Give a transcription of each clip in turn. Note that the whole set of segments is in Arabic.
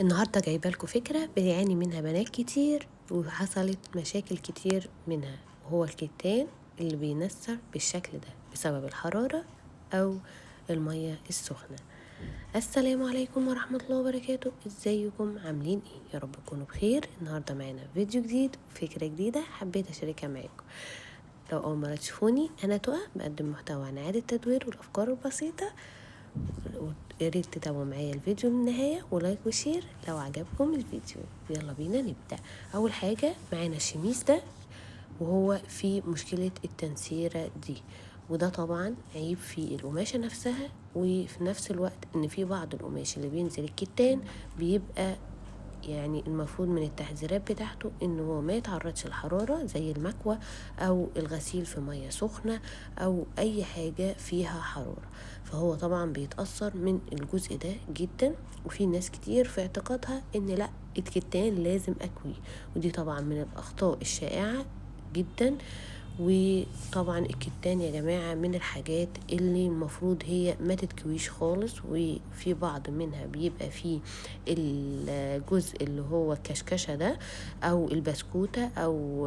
النهاردة جايبة لكم فكرة بيعاني منها بنات كتير وحصلت مشاكل كتير منها، وهو الكتان اللي بينسر بالشكل ده بسبب الحرارة أو المية السخنة. السلام عليكم ورحمة الله وبركاته، ازيكم عاملين ايه؟ يا رب تكونوا بخير. النهاردة معانا فيديو جديد وفكرة جديدة حبيت اشاركها معاكم. لو أول مرة تشوفوني، أنا تقى بقدم محتوى عن إعادة تدوير والأفكار البسيطة. يا ريت تتابعوا معايا الفيديو للنهاية ولايك وشير لو عجبكم الفيديو. يلا بينا نبدأ. أول حاجة معانا الشميس ده، وهو في مشكلة التنسيرة دي، وده طبعا عيب في القماشة نفسها، وفي نفس الوقت ان في بعض القماش اللي بينزل الكتان بيبقى يعني المفروض من التحذيرات بتاعته انه هو ما يتعرضش للحرارة زي المكوى او الغسيل في مية سخنة او اي حاجة فيها حرارة، فهو طبعا بيتأثر من الجزء ده جدا. وفي ناس كتير في اعتقادها ان لا، الكتان لازم اكويه، ودي طبعا من الاخطاء الشائعة جدا. وطبعا الكتان يا جماعة من الحاجات اللي المفروض هي ما تتكويش خالص، وفي بعض منها بيبقى فيه الجزء اللي هو الكشكشة ده او البسكوتة، او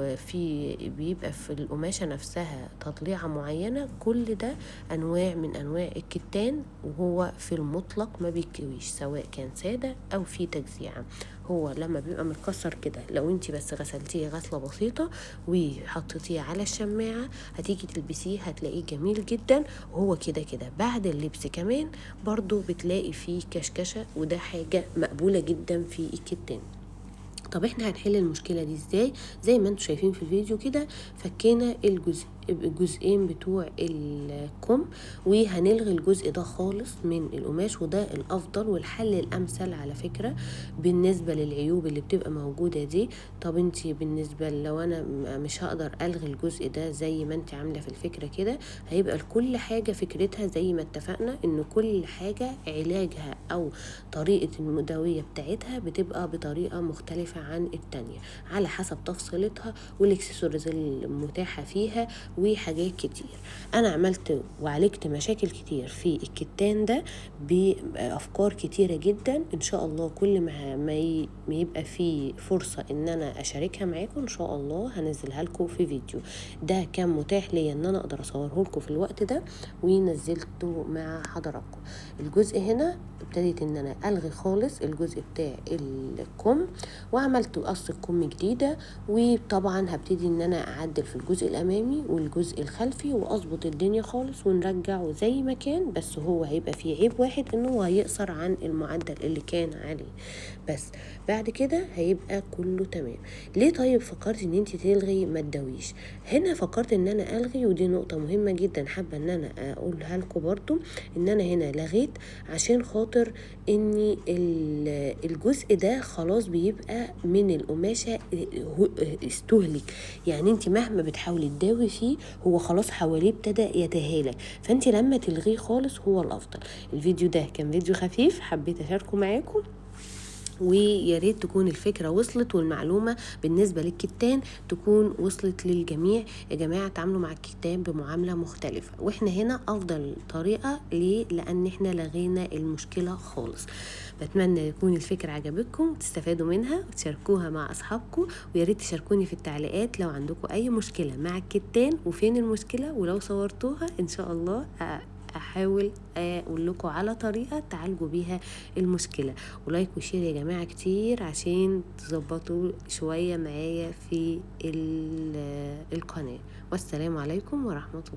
بيبقى في القماشة نفسها تطليعة معينة. كل ده انواع من انواع الكتان، وهو في المطلق ما بيتكويش سواء كان سادة او في تجزيعة. هو لما بيبقى متكسر كده، لو انت بس غسلتيه غسلة بسيطة وحطيتيه على الشماعة هتيجي تلبسيه هتلاقيه جميل جدا. وهو كده كده بعد اللبس كمان برضو بتلاقي فيه كشكشة، وده حاجة مقبولة جدا في الكتان. طب احنا هنحل المشكلة دي ازاي؟ زي ما انتم شايفين في الفيديو كده، فكينا الجزئين بتوع الكم، وهنلغي الجزء ده خالص من القماش، وده الافضل والحل الامثل على فكرة بالنسبة للعيوب اللي بتبقى موجودة دي. طب انتي بالنسبة لو انا مش هقدر الغي الجزء ده زي ما انتي عاملة في الفكرة كده، هيبقى لكل حاجة فكرتها زي ما اتفقنا ان كل حاجة علاجها او طريقة المداوية بتاعتها بتبقى بطريقة مختلفة عن التانية على حسب تفصيلتها والاكسسوارز المتاحة فيها وحاجات كتير. انا عملت وعالجت مشاكل كتير في الكتان ده بافكار كتيرة جدا. ان شاء الله كل ما يبقى في فرصة ان انا اشاركها معاكم ان شاء الله هنزلها لكم في فيديو. ده كان متاح لي ان انا اقدر اصوره لكم في الوقت ده ونزلته مع حضراتكم. الجزء هنا ابتديت ان انا الغي خالص الجزء بتاع الكم، وعملت قص الكم جديدة، وطبعا هبتدي ان انا اعدل في الجزء الامامي والجزء الخلفي واظبط الدنيا خالص ونرجعه زي ما كان. بس هو هيبقى فيه عيب واحد، انه هو هيقصر عن المعدل اللي كان عليه، بس بعد كده هيبقى كله تمام. ليه طيب فكرت ان انت تلغي ما تداويش؟ هنا فكرت ان انا الغي، ودي نقطة مهمة جدا حابة ان انا اقولها لكم برضو، ان انا هنا لغيت عشان خاطر ان الجزء ده خلاص بيبقى من القماشة استهلك. يعني انت مهما بتحاولي تداوي فيه هو خلاص حواليه ابتدى يتهالك، فانت لما تلغيه خالص هو الافضل. الفيديو ده كان فيديو خفيف حبيت اشاركه معاكم، ويا ريت تكون الفكرة وصلت والمعلومة بالنسبة للكتان تكون وصلت للجميع. يا جماعة تعاملوا مع الكتان بمعاملة مختلفة، واحنا هنا افضل طريقة ليه؟ لان احنا لغينا المشكلة خالص. بتمنى يكون الفكرة عجبتكم تستفادوا منها وتشاركوها مع اصحابكم، ويا ريت تشاركوني في التعليقات لو عندكم اي مشكلة مع الكتان وفين المشكلة، ولو صورتوها ان شاء الله احاول اقول لكم على طريقة تعالجوا بيها المشكلة. ولايك وشير يا جماعة كتير عشان تظبطوا شوية معايا في القناة. والسلام عليكم ورحمة الله.